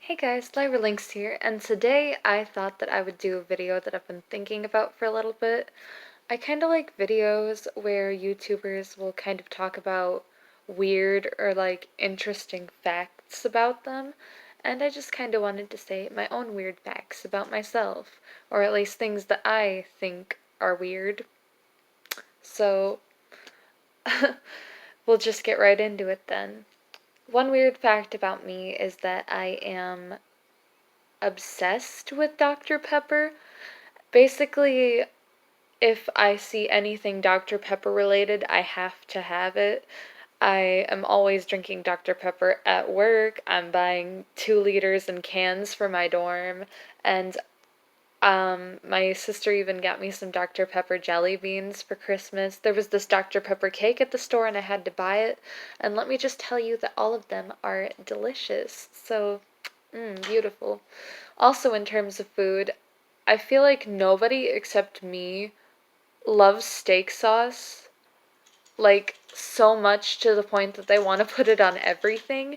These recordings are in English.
Hey guys, Lyra Links here, and today I thought that I would do a video that I've been thinking about for a little bit. I kind of like videos where YouTubers will kind of talk about weird or interesting facts about them, and I just kind of wanted to say my own weird facts about myself, or at least things that I think are weird. So, we'll just get right into it then. One weird fact about me is that I am obsessed with Dr. Pepper. Basically, if I see anything Dr. Pepper related, I have to have it. I am always drinking Dr. Pepper at work. I'm buying 2 liters in cans for my dorm, and my sister even got me some Dr. Pepper jelly beans for Christmas. There was this Dr. Pepper cake at the store, and I had to buy it. And let me just tell you that all of them are delicious. So, beautiful. Also, in terms of food, I feel like nobody except me loves steak sauce, like so much to the point that they want to put it on everything.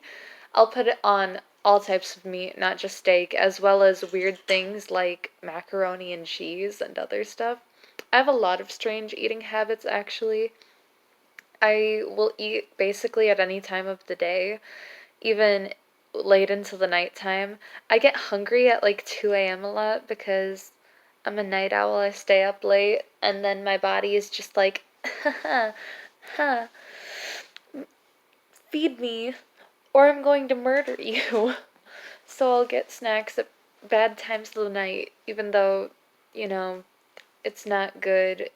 I'll put it on all types of meat, not just steak, as well as weird things like macaroni and cheese and other stuff. I have a lot of strange eating habits actually. I will eat basically at any time of the day, even late into the nighttime. I get hungry at like 2 a.m. a lot because I'm a night owl. I stay up late, and then my body is just like, ha ha, feed me, or I'm going to murder you. So I'll get snacks at bad times of the night, even though, you know, it's not good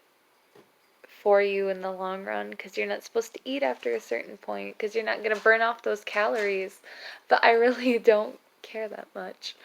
for you in the long run because you're not supposed to eat after a certain point because you're not going to burn off those calories. But I really don't care that much.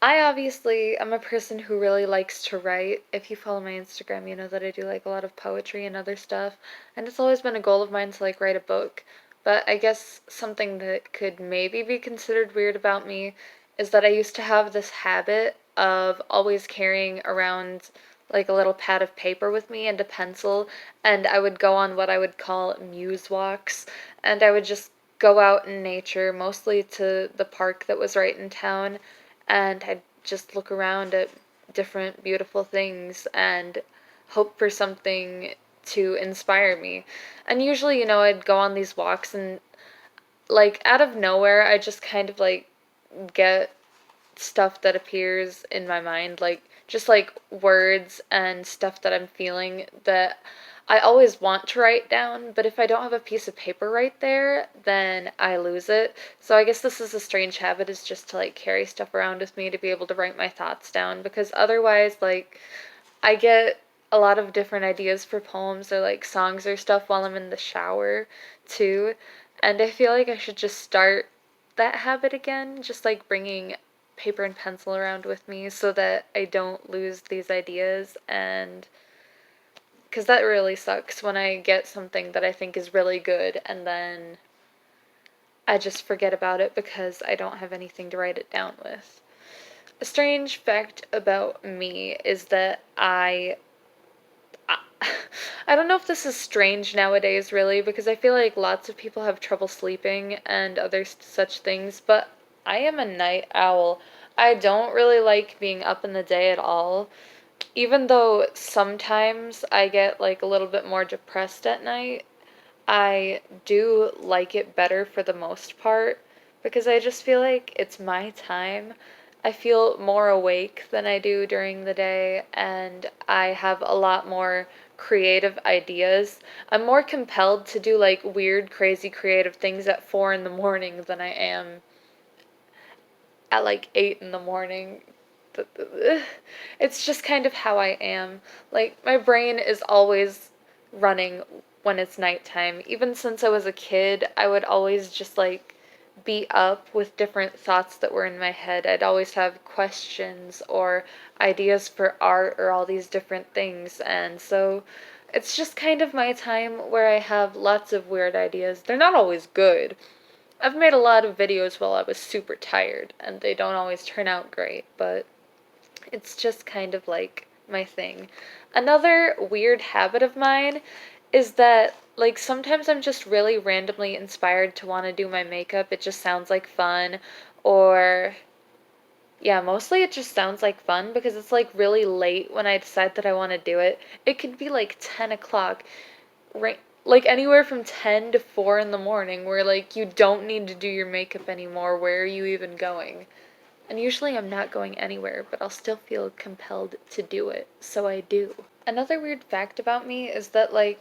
I obviously am a person who really likes to write. If you follow my Instagram, you know that I do like a lot of poetry and other stuff, and it's always been a goal of mine to like write a book. But I guess something that could maybe be considered weird about me is that I used to have this habit of always carrying around like a little pad of paper with me and a pencil, and I would go on what I would call muse walks, and I would just go out in nature, mostly to the park that was right in town, and I'd just look around at different beautiful things and hope for something to inspire me. And usually, I'd go on these walks and like out of nowhere, I just kind of like get stuff that appears in my mind, like just like words and stuff that I'm feeling that I always want to write down, but if I don't have a piece of paper right there, then I lose it. So I guess this is a strange habit, is just to like carry stuff around with me to be able to write my thoughts down, because otherwise like I get a lot of different ideas for poems or like songs or stuff while I'm in the shower too. And I feel like I should just start that habit again, just like bringing paper and pencil around with me so that I don't lose these ideas. And because that really sucks when I get something that I think is really good and then I just forget about it because I don't have anything to write it down with. A strange fact about me is that I I don't know if this is strange nowadays, really, because I feel like lots of people have trouble sleeping and other such things, but I am a night owl. I don't really like being up in the day at all, even though sometimes I get like a little bit more depressed at night. I do like it better for the most part because I just feel like it's my time. I feel more awake than I do during the day, and I have a lot more creative ideas. I'm more compelled to do like weird, crazy creative things at 4 in the morning than I am at like 8 in the morning. It's just kind of how I am. Like, my brain is always running when it's nighttime. Even since I was a kid, I would always just like be up with different thoughts that were in my head. I'd always have questions or ideas for art or all these different things. And so it's just kind of my time where I have lots of weird ideas. They're not always good. I've made a lot of videos while I was super tired, and they don't always turn out great, but it's just kind of like my thing. Another weird habit of mine is that, like, sometimes I'm just really randomly inspired to want to do my makeup. It just sounds like fun. or yeah, mostly it just sounds like fun because it's like really late when I decide that I want to do it. It could be like 10 o'clock, right? Like anywhere from 10 to 4 in the morning where like you don't need to do your makeup anymore. Where are you even going? And usually I'm not going anywhere, but I'll still feel compelled to do it, so I do. Another weird fact about me is that, like,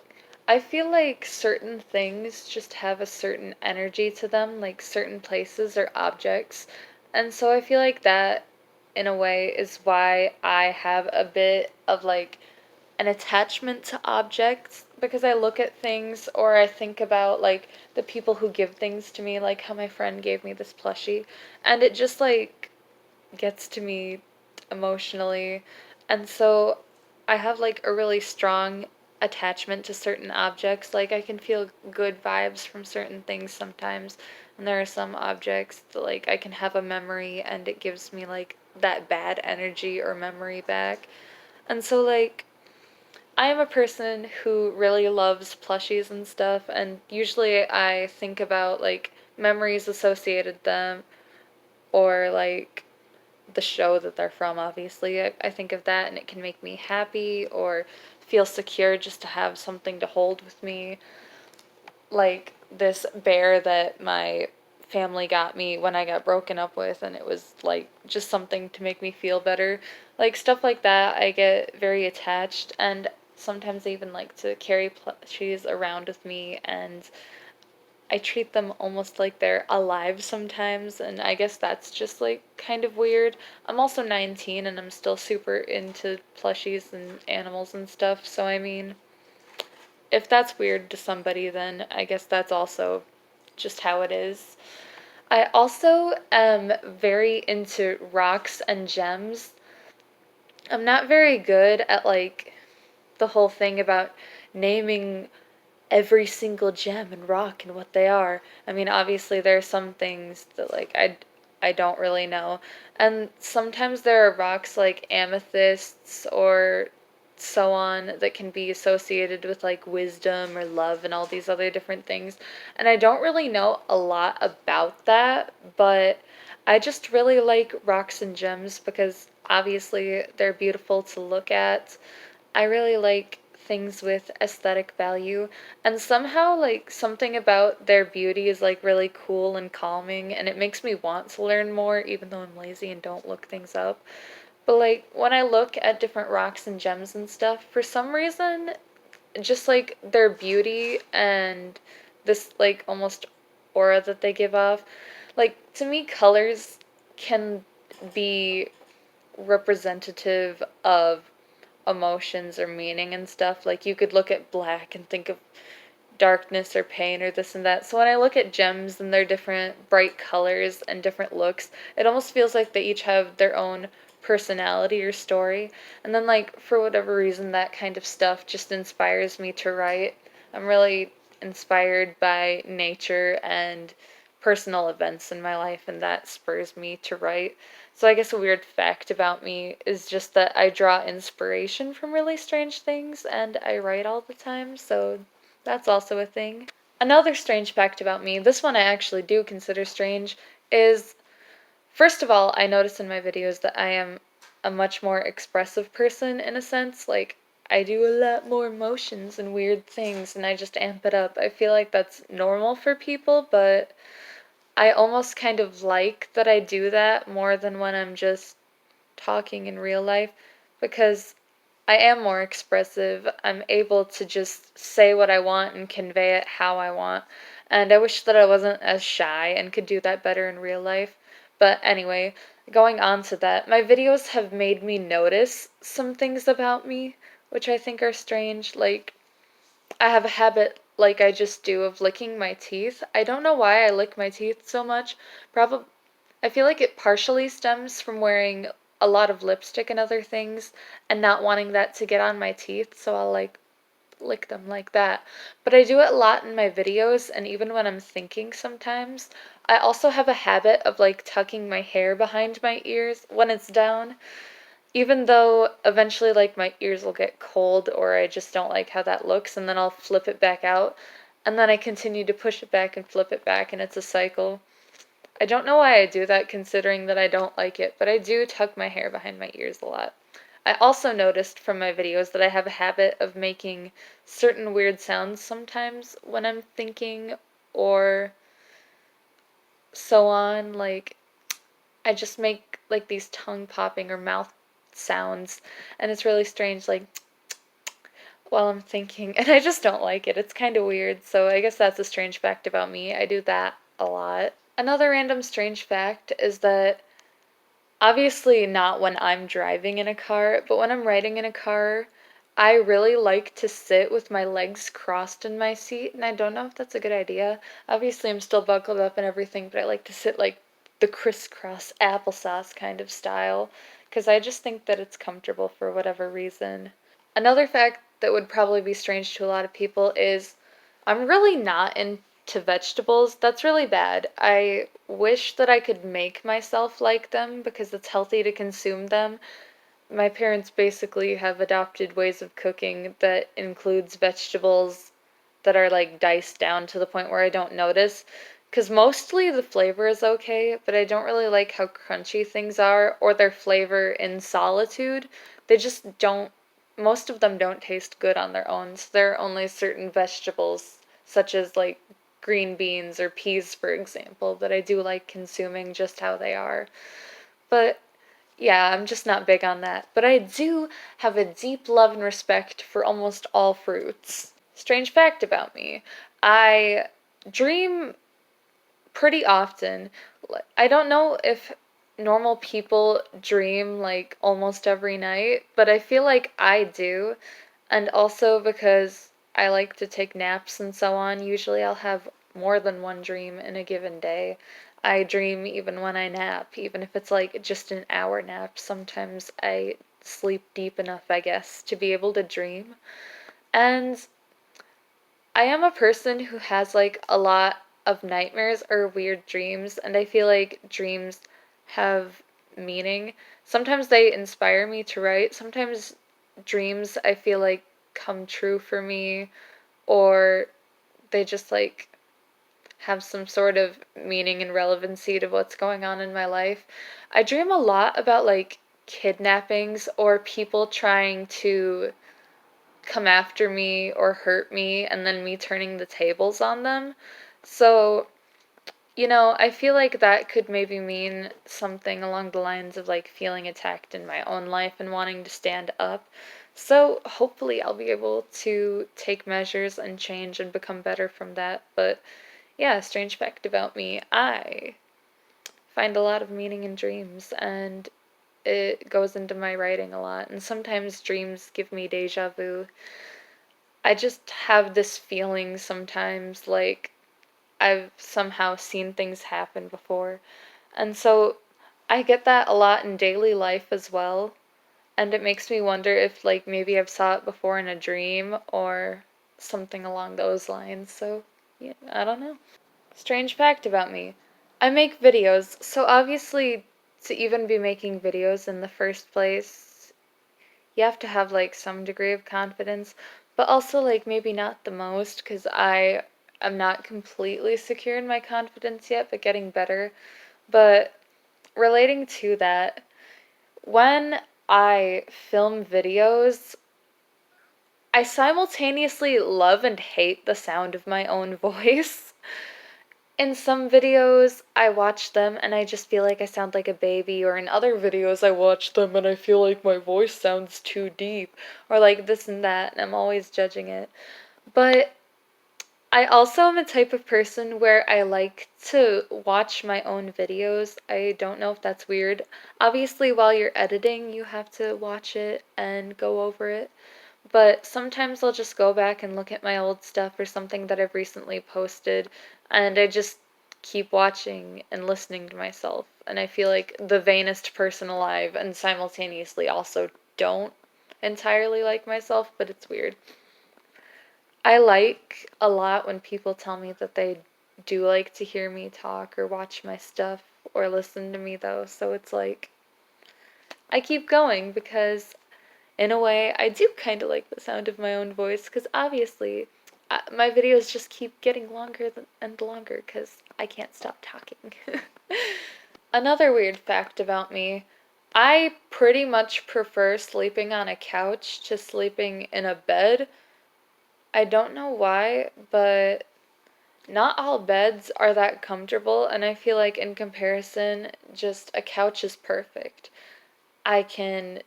I feel like certain things just have a certain energy to them, like certain places or objects. And so I feel like that, in a way, is why I have a bit of, like, an attachment to objects because I look at things or I think about, like, the people who give things to me, like how my friend gave me this plushie. And it just, like, gets to me emotionally. And so I have like a really strong attachment to certain objects. Like I can feel good vibes from certain things sometimes. And there are some objects that like I can have a memory and it gives me like that bad energy or memory back. And so like I am a person who really loves plushies and stuff, and usually I think about like memories associated with them or like the show that they're from, obviously. I think of that and it can make me happy or feel secure just to have something to hold with me. Like this bear that my family got me when I got broken up with, and it was like just something to make me feel better. Like stuff like that, I get very attached, and sometimes I even like to carry plushies around with me, and I treat them almost like they're alive sometimes, and I guess that's just like kind of weird. I'm also 19 and I'm still super into plushies and animals and stuff, so I mean, if that's weird to somebody, then I guess that's also just how it is. I also am very into rocks and gems. I'm not very good at like the whole thing about naming every single gem and rock and what they are. I mean, obviously there are some things that like I don't really know. And sometimes there are rocks like amethysts or so on that can be associated with like wisdom or love and all these other different things. And I don't really know a lot about that, but I just really like rocks and gems because obviously they're beautiful to look at. I really like things with aesthetic value, and somehow like something about their beauty is like really cool and calming, and it makes me want to learn more even though I'm lazy and don't look things up. But like when I look at different rocks and gems and stuff, for some reason just like their beauty and this like almost aura that they give off, like to me colors can be representative of emotions or meaning and stuff. Like you could look at black and think of darkness or pain or this and that. So when I look at gems and their different bright colors and different looks, it almost feels like they each have their own personality or story. And then like for whatever reason that kind of stuff just inspires me to write. I'm really inspired by nature and personal events in my life, and that spurs me to write. So I guess a weird fact about me is just that I draw inspiration from really strange things and I write all the time, so that's also a thing. Another strange fact about me, this one I actually do consider strange, is first of all, I notice in my videos that I am a much more expressive person in a sense. Like, I do a lot more emotions and weird things and I just amp it up. I feel like that's normal for people, but I almost kind of like that I do that more than when I'm just talking in real life because I am more expressive. I'm able to just say what I want and convey it how I want. And I wish that I wasn't as shy and could do that better in real life. But anyway, going on to that, my videos have made me notice some things about me, which I think are strange. Like, I have a habit, like I just do, of licking my teeth. I don't know why I lick my teeth so much. Probably, I feel like it partially stems from wearing a lot of lipstick and other things and not wanting that to get on my teeth, so I'll like lick them like that. But I do it a lot in my videos and even when I'm thinking sometimes. I also have a habit of like tucking my hair behind my ears when it's down, even though eventually like my ears will get cold or I just don't like how that looks, and then I'll flip it back out and then I continue to push it back and flip it back and it's a cycle. I don't know why I do that considering that I don't like it, but I do tuck my hair behind my ears a lot. I also noticed from my videos that I have a habit of making certain weird sounds sometimes when I'm thinking or so on. Like, I just make like these tongue popping or mouth sounds, and it's really strange, like while I'm thinking, and I just don't like it. It's kind of weird, so I guess that's a strange fact about me. I do that a lot. Another random strange fact is that obviously not when I'm driving in a car, but when I'm riding in a car, I really like to sit with my legs crossed in my seat, and I don't know if that's a good idea. Obviously, I'm still buckled up and everything, but I like to sit like the crisscross applesauce kind of style, because I just think that it's comfortable for whatever reason. Another fact that would probably be strange to a lot of people is I'm really not into vegetables. That's really bad. I wish that I could make myself like them because it's healthy to consume them. My parents basically have adopted ways of cooking that includes vegetables that are like diced down to the point where I don't notice. Because mostly the flavor is okay, but I don't really like how crunchy things are or their flavor in solitude. They just don't, most of them don't taste good on their own. So there are only certain vegetables, such as like green beans or peas, for example, that I do like consuming just how they are. But yeah, I'm just not big on that. But I do have a deep love and respect for almost all fruits. Strange fact about me, I dream pretty often. I don't know if normal people dream like almost every night, but I feel like I do. And also because I like to take naps and so on, usually I'll have more than one dream in a given day. I dream even when I nap, even if it's like just an hour nap. Sometimes I sleep deep enough, I guess, to be able to dream. And I am a person who has like a lot of nightmares or weird dreams, and I feel like dreams have meaning. Sometimes they inspire me to write. Sometimes dreams I feel like come true for me, or they just like have some sort of meaning and relevancy to what's going on in my life. I dream a lot about like kidnappings or people trying to come after me or hurt me and then me turning the tables on them. So, I feel like that could maybe mean something along the lines of like feeling attacked in my own life and wanting to stand up. So, hopefully, I'll be able to take measures and change and become better from that. But yeah, strange fact about me, I find a lot of meaning in dreams and it goes into my writing a lot. And sometimes dreams give me deja vu. I just have this feeling sometimes like I've somehow seen things happen before. And so I get that a lot in daily life as well. And it makes me wonder if like maybe I've saw it before in a dream or something along those lines. So, yeah, I don't know. Strange fact about me. I make videos, so obviously to even be making videos in the first place, you have to have like some degree of confidence, but also like maybe not the most because I am not completely secure in my confidence yet, but getting better. But relating to that, when I film videos, I simultaneously love and hate the sound of my own voice. In some videos, I watch them and I just feel like I sound like a baby, or in other videos, I watch them and I feel like my voice sounds too deep, or like this and that, and I'm always judging it. But I also am a type of person where I like to watch my own videos. I don't know if that's weird. Obviously, while you're editing, you have to watch it and go over it. But sometimes I'll just go back and look at my old stuff or something that I've recently posted, and I just keep watching and listening to myself. And I feel like the vainest person alive, and simultaneously also don't entirely like myself, but it's weird. I like a lot when people tell me that they do like to hear me talk or watch my stuff or listen to me, though, so it's like I keep going because in a way, I do kind of like the sound of my own voice because obviously my videos just keep getting longer and longer because I can't stop talking. Another weird fact about me, I pretty much prefer sleeping on a couch to sleeping in a bed. I don't know why, but not all beds are that comfortable, and I feel like in comparison, just a couch is perfect. I can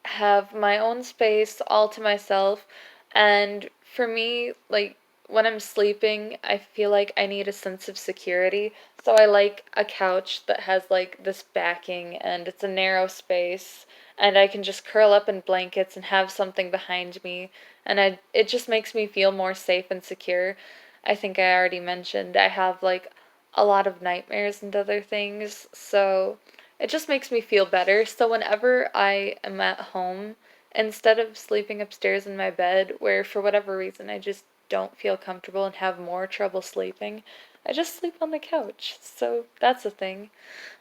have my own space all to myself, and for me, like when I'm sleeping, I feel like I need a sense of security. So I like a couch that has like this backing and it's a narrow space and I can just curl up in blankets and have something behind me and it just makes me feel more safe and secure. I think I already mentioned I have like a lot of nightmares and other things, so it just makes me feel better. So whenever I am at home, instead of sleeping upstairs in my bed, where for whatever reason I just don't feel comfortable and have more trouble sleeping, I just sleep on the couch. So that's a thing.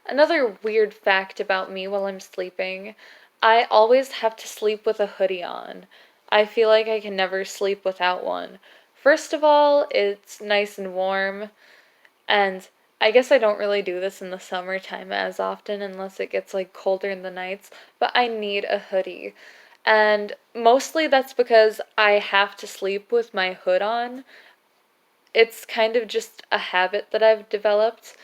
Another weird fact about me while I'm sleeping, I always have to sleep with a hoodie on. I feel like I can never sleep without one. First of all, it's nice and warm, and I guess I don't really do this in the summertime as often unless it gets like colder in the nights, but I need a hoodie. And mostly that's because I have to sleep with my hood on. It's kind of just a habit that I've developed.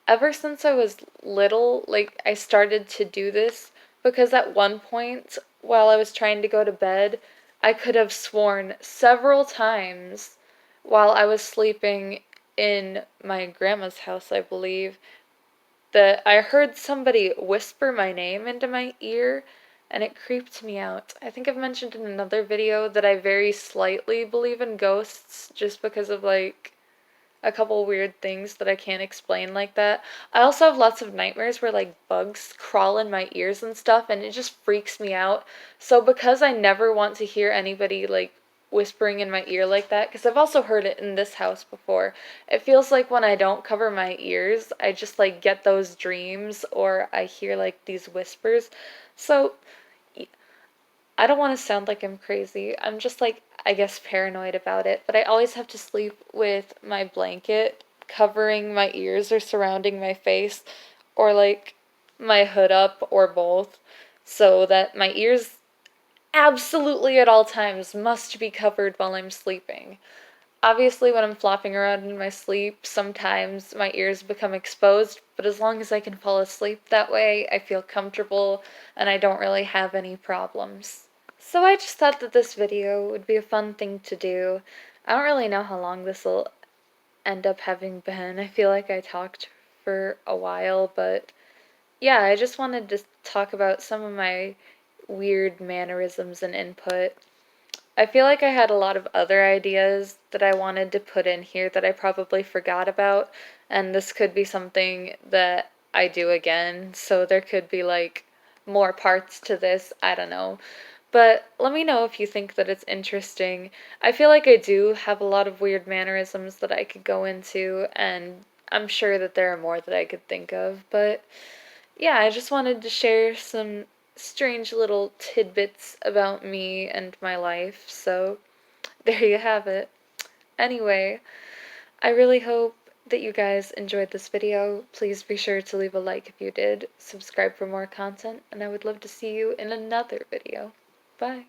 Ever since I was little, like I started to do this because at one point while I was trying to go to bed, I could have sworn several times while I was sleeping in my grandma's house, I believe, that I heard somebody whisper my name into my ear and it creeped me out. I think I've mentioned in another video that I very slightly believe in ghosts just because of like a couple weird things that I can't explain like that. I also have lots of nightmares where like bugs crawl in my ears and stuff and it just freaks me out. So because I never want to hear anybody like whispering in my ear like that, because I've also heard it in this house before, it feels like when I don't cover my ears, I just like get those dreams or I hear like these whispers. So I don't want to sound like I'm crazy. I'm just like, I guess, paranoid about it. But I always have to sleep with my blanket covering my ears or surrounding my face, or like my hood up, or both, so that my ears absolutely at all times must be covered while I'm sleeping. Obviously, when I'm flopping around in my sleep, sometimes my ears become exposed, but as long as I can fall asleep that way, I feel comfortable and I don't really have any problems. So I just thought that this video would be a fun thing to do. I don't really know how long this will end up having been. I feel like I talked for a while, but yeah, I just wanted to talk about some of my weird mannerisms and input. I feel like I had a lot of other ideas that I wanted to put in here that I probably forgot about, and this could be something that I do again, so there could be like more parts to this, I don't know. But let me know if you think that it's interesting. I feel like I do have a lot of weird mannerisms that I could go into, and I'm sure that there are more that I could think of, but yeah, I just wanted to share some strange little tidbits about me and my life, so there you have it. Anyway, I really hope that you guys enjoyed this video. Please be sure to leave a like if you did, subscribe for more content, and I would love to see you in another video. Bye!